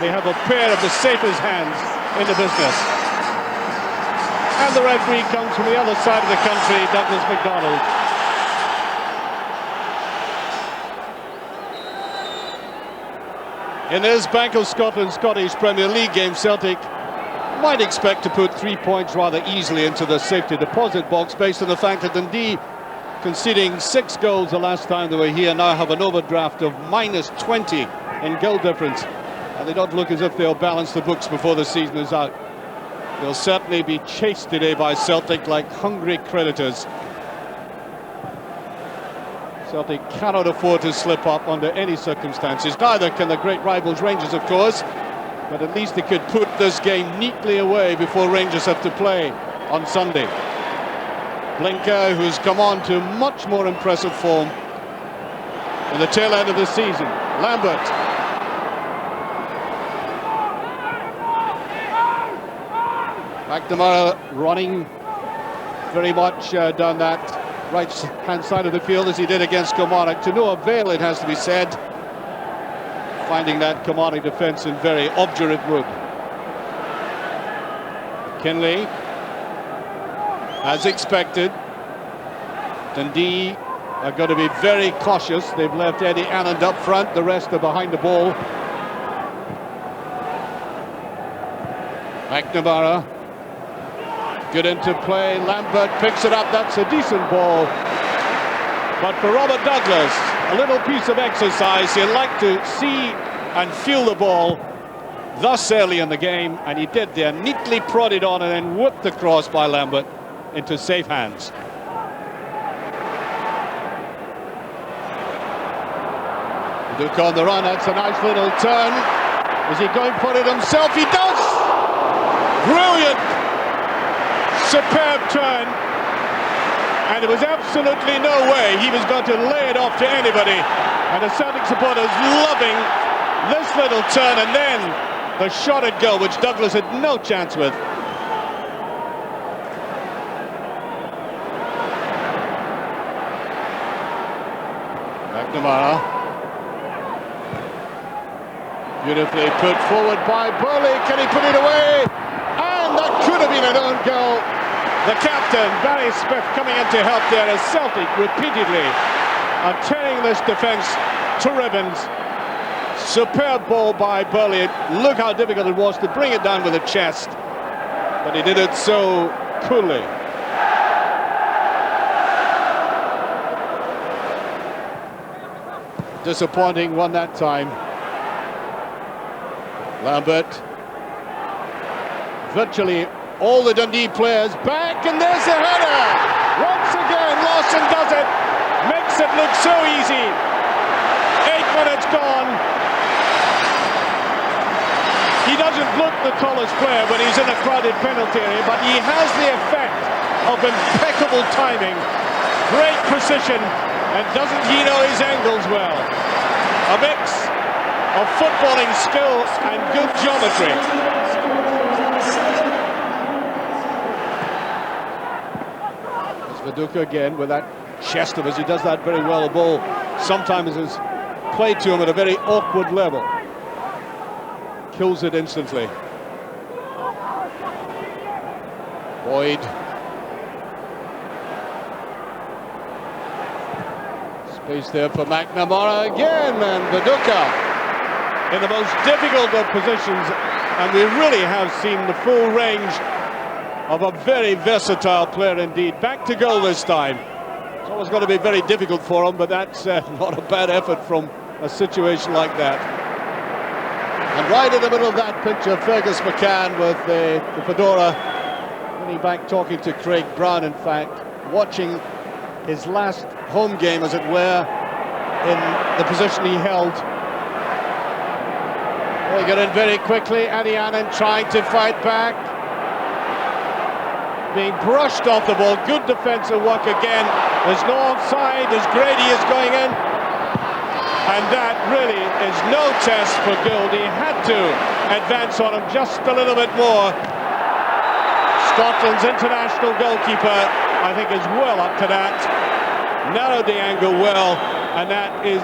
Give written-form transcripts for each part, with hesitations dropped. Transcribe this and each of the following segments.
They have a pair of the safest hands in the business. And the referee comes from the other side of the country, Douglas MacDonald. In this Bank of Scotland Scottish Premier League game, Celtic might expect to put 3 points rather easily into the safety deposit box based on the fact that Dundee, conceding 6 goals the last time they were here, now have an overdraft of -20 in goal difference. And they don't look as if they'll balance the books before the season is out. They'll certainly be chased today by Celtic like hungry creditors. Celtic cannot afford to slip up under any circumstances. Neither can the great rivals Rangers, of course. But at least they could put this game neatly away before Rangers have to play on Sunday. Blinker, who's come on to much more impressive form in the tail end of the season. Lambert. McNamara running very much down that right-hand side of the field as he did against Kilmarnock. To no avail, it has to be said. Finding that Kilmarnock defence in very obdurate mood. McKinlay, as expected. Dundee are going to be very cautious. They've left Eddie Annand up front. The rest are behind the ball. McNamara. Good into play. Lambert picks it up. That's a decent ball. But for Robert Douglas, a little piece of exercise. He'd like to see and feel the ball thus early in the game, and he did there. Neatly prodded on and then whipped across by Lambert into safe hands. Viduka on the run. That's a nice little turn. Is he going for it himself? He does! Brilliant! Superb turn, and there was absolutely no way he was going to lay it off to anybody, and the Celtic supporters loving this little turn, and then the shot at goal, which Douglas had no chance with. McNamara, beautifully put forward by Burley. Can he put it away? And that could have been an own goal. The captain, Barry Smith, coming in to help there as Celtic repeatedly are tearing this defence to ribbons. Superb ball by Burley. Look how difficult it was to bring it down with the chest, but he did it so coolly. Disappointing one that time. Lambert. Virtually all the Dundee players back, and there's a header! Once again, Larsson does it, makes it look so easy. 8 minutes gone. He doesn't look the tallest player when he's in a crowded penalty area, but he has the effect of impeccable timing, great precision, and doesn't he know his angles well? A mix of footballing skill and good geometry. Viduka again with that chest of his. He does that very well. The ball sometimes is played to him at a very awkward level. Kills it instantly. Boyd. Space there for McNamara again, and Viduka in the most difficult of positions, and we really have seen the full range of a very versatile player indeed. Back to goal this time. It's always going to be very difficult for him, but that's not a bad effort from a situation like that. And right in the middle of that picture, Fergus McCann with the fedora, leaning back talking to Craig Brown, in fact, watching his last home game, as it were, in the position he held. They got in very quickly. Annand trying to fight back. Being brushed off the ball. Good defensive work again. There's no offside as Grady is going in. And that really is no test for Gould. He had to advance on him just a little bit more. Scotland's international goalkeeper, I think, is well up to that. Narrowed the angle well, and that is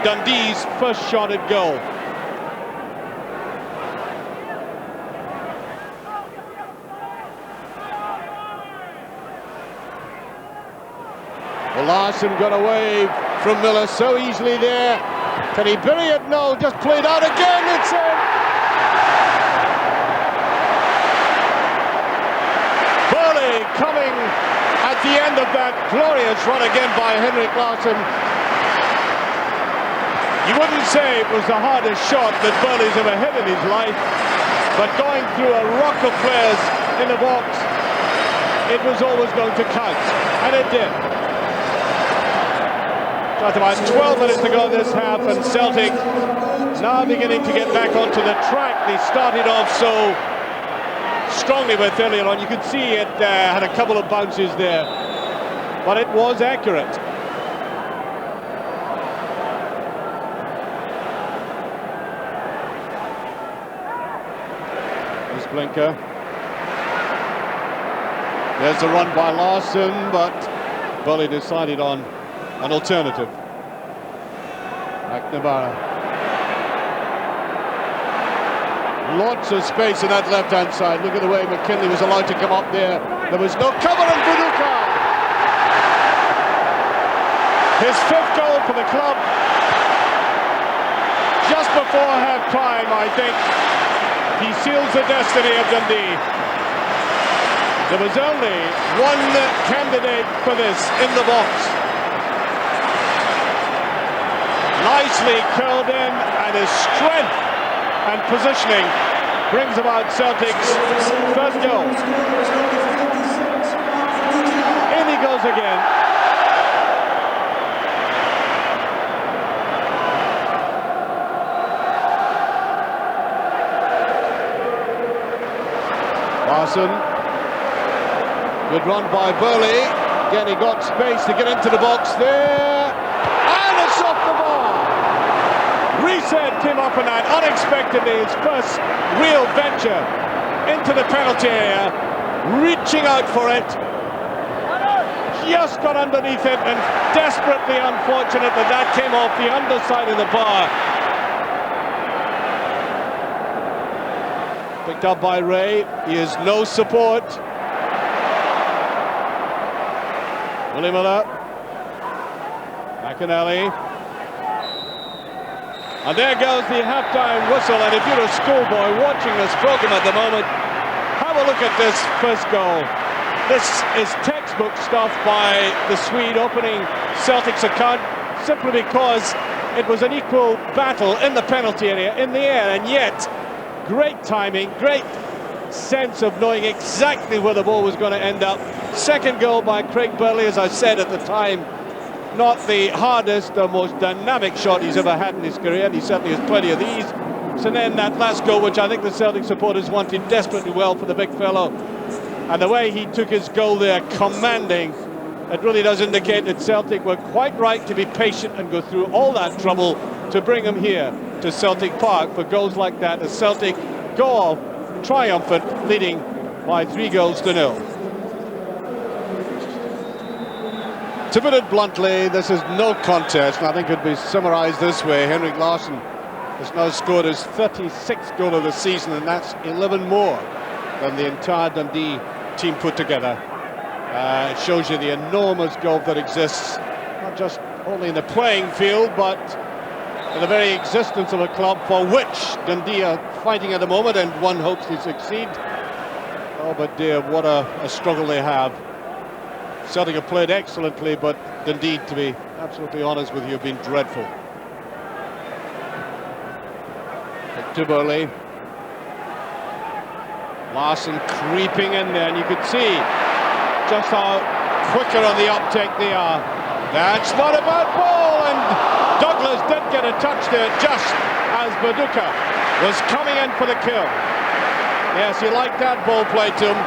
Dundee's first shot at goal. Larsson got away from Miller so easily there. Can he bury it? No, just played out again. It's in. Burley coming at the end of that glorious run again by Henrik Larsson. You wouldn't say it was the hardest shot that Burley's ever hit in his life, but going through a rock of players in the box, it was always going to count, and it did. Just about 12 minutes to go this half, and Celtic now beginning to get back onto the track. They started off so strongly with earlier on. You could see it had a couple of bounces there, but it was accurate. There's Blinker. There's the run by Larsson, but Burley decided on an alternative. McNamara. Lots of space in that left-hand side. Look at the way McKinlay was allowed to come up there. There was no cover on Viduka. His 5th goal for the club. Just before half-time, I think, he seals the destiny of Dundee. There was only one candidate for this in the box. Nicely curled in, and his strength and positioning brings about Celtic's first goal. In he goes again. Larsson. Good run by Burley. Again, he got space to get into the box there. And it's off the bar. Riseth came up on that unexpectedly. His first real venture into the penalty area. Reaching out for it. Just got underneath it, and desperately unfortunate that that came off the underside of the bar. Picked up by Ray. He has no support. Miller, McInally, and there goes the halftime whistle. And if you're a schoolboy watching this program at the moment, have a look at this first goal. This is textbook stuff by the Swede opening Celtic's account, simply because it was an equal battle in the penalty area, in the air, and yet great timing, great sense of knowing exactly where the ball was going to end up. Second goal by Craig Burley, as I said at the time, not the hardest, the most dynamic shot he's ever had in his career, and he certainly has plenty of these. So then that last goal, which I think the Celtic supporters wanted desperately well for the big fellow, and the way he took his goal there, commanding, it really does indicate that Celtic were quite right to be patient and go through all that trouble to bring him here to Celtic Park for goals like that, as Celtic go off triumphant, leading by 3-0. To put it bluntly, this is no contest, and I think it could be summarised this way. Henrik Larsson has now scored his 36th goal of the season, and that's 11 more than the entire Dundee team put together. It shows you the enormous gulf that exists, not just only in the playing field, but in the very existence of a club for which Dundee are fighting at the moment, and one hopes to succeed. Oh, but dear, what a struggle they have. Celtic have played excellently, but Dundee, to be absolutely honest with you, have been dreadful. To Burley. Larsson creeping in there, and you could see just how quicker on the uptake they are. That's not a bad ball, and Douglas did get a touch there just as Viduka was coming in for the kill. Yes, you like that ball play to him.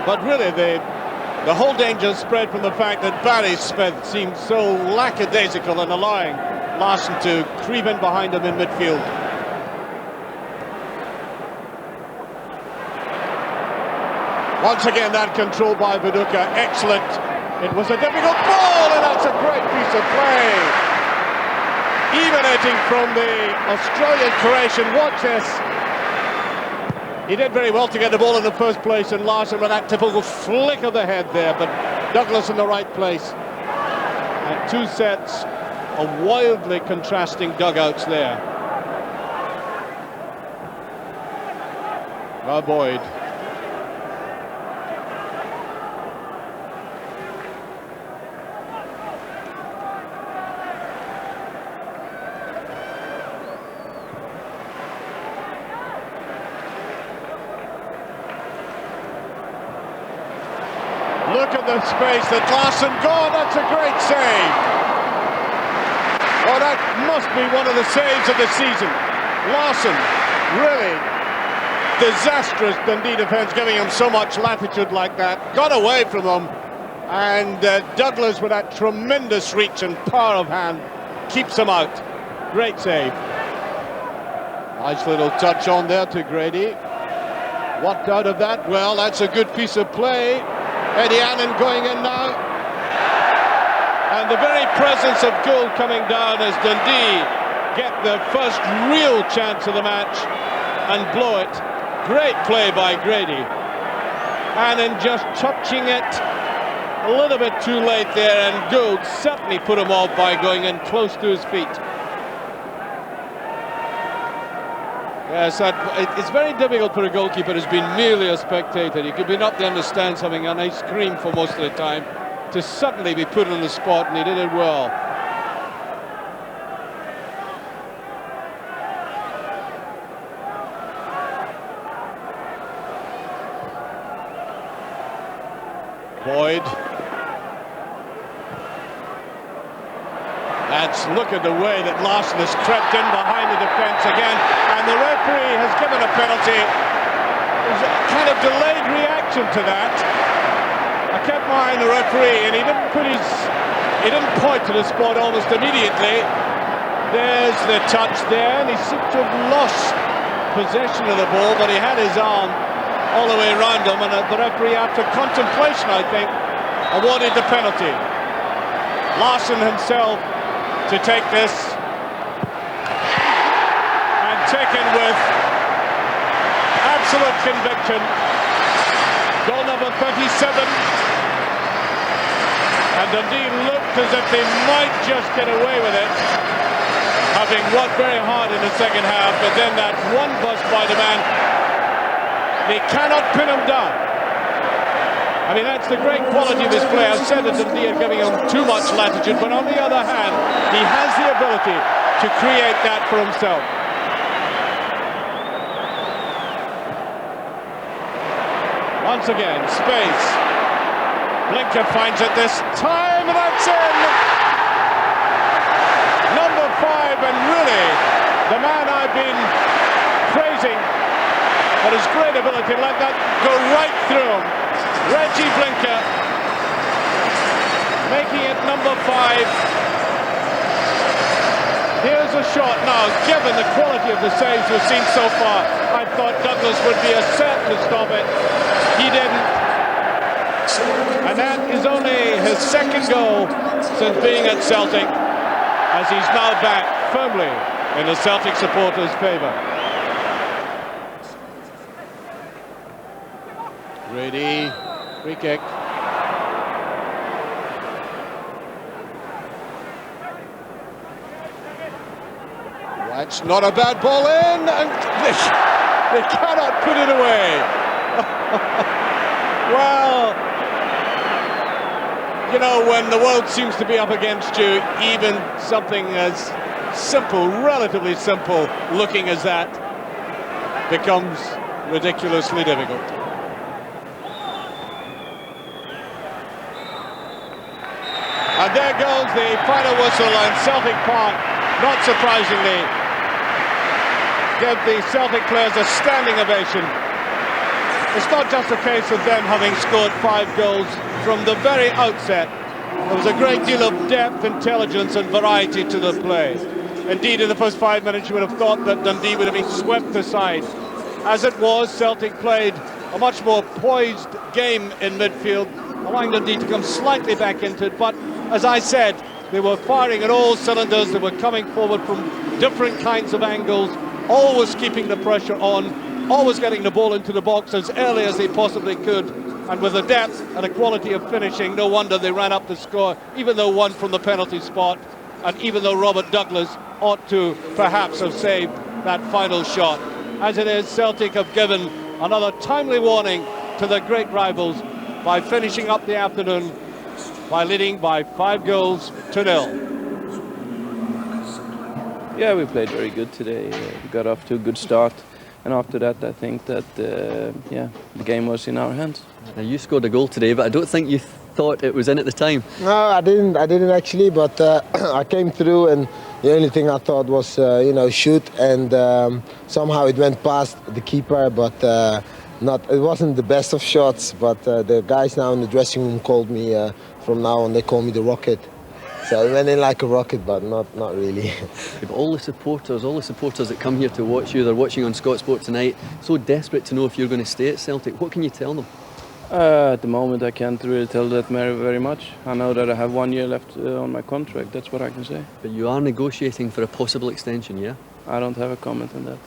But really, the whole danger spread from the fact that Barry Smith seemed so lackadaisical in allowing Larsson to creep in behind him in midfield. Once again, that control by Viduka, excellent. It was a difficult ball, and that's a great piece of play. Emanating from the Australian Croatian. Watch this. He did very well to get the ball in the first place, and Larsson with that typical flick of the head there, but Douglas in the right place. And two sets of wildly contrasting dugouts there. Boyd. Look at the space that Larsson got. That's a great save. Oh, that must be one of the saves of the season. Larsson, really disastrous Dundee defence, giving him so much latitude like that. Got away from them, and Douglas, with that tremendous reach and power of hand, keeps him out. Great save. Nice little touch on there to Grady. What out of that? Well, that's a good piece of play. Eddie Annand going in now. And the very presence of Gould coming down as Dundee get the first real chance of the match and blow it. Great play by Grady. Annand just touching it a little bit too late there, and Gould certainly put him off by going in close to his feet. Yes, it's very difficult for a goalkeeper who's been merely a spectator. He could be up there in the stands having an ice cream for most of the time, to suddenly be put on the spot, and he did it well. Boyd. Look at the way that Larsson has crept in behind the defence again, and the referee has given a penalty. There's a kind of delayed reaction to that. I kept my eye on the referee, and he didn't point to the spot almost immediately. There's the touch there, and he seemed to have lost possession of the ball, but he had his arm all the way around him, and the referee, after contemplation, I think, awarded the penalty. Larsson himself to take this, and taken with absolute conviction. Goal number 37, and Dundee looked as if they might just get away with it, having worked very hard in the second half, but then that one bust by the man, they cannot pin him down. I mean, that's the great quality of his play. I've said that Dundee are giving him too much latitude, but on the other hand, he has the ability to create that for himself. Once again, space. Blinker finds it this time, and that's in! Number 5, and really, the man I've been praising for his great ability to let that go right through him. Reggie Blinker making it number 5. Here's a shot now. Given the quality of the saves we've seen so far, I thought Douglas would be a certain to stop it. He didn't. And that is only his second goal since being at Celtic, as he's now back firmly in the Celtic supporters' favour. Grady. Free kick. That's not a bad ball in, and they cannot put it away. Well, you know, when the world seems to be up against you, even something as simple, relatively simple looking as that, becomes ridiculously difficult. And there goes the final whistle, and Celtic Park, not surprisingly, give the Celtic players a standing ovation. It's not just a case of them having scored 5 goals from the very outset. There was a great deal of depth, intelligence and variety to the play. Indeed, in the first 5 minutes you would have thought that Dundee would have been swept aside. As it was, Celtic played a much more poised game in midfield, allowing Dundee to come slightly back into it, but as I said, they were firing at all cylinders. They were coming forward from different kinds of angles, always keeping the pressure on, always getting the ball into the box as early as they possibly could, And with the depth and the quality of finishing, no wonder they ran up the score, even though one from the penalty spot, and even though Robert Douglas ought to perhaps have saved that final shot. As it is, Celtic have given another timely warning to their great rivals by finishing up the afternoon by leading by 5 goals to 0. Yeah, we played very good today. We got off to a good start, and after that I think that the game was in our hands. Now, you scored a goal today, but I don't think you thought it was in at the time. No, I didn't actually, but I came through, and the only thing I thought was shoot, and somehow it went past the keeper, but it wasn't the best of shots. But the guys now in the dressing room called me from now on, they call me the Rocket. So it went in like a rocket, but not really. But all the supporters that come here to watch you, they're watching on Scott Sport tonight, so desperate to know if you're going to stay at Celtic. What can you tell them? At the moment I can't really tell that very much. I know that I have 1 year left on my contract, that's what I can say. But you are negotiating for a possible extension, yeah? I don't have a comment on that.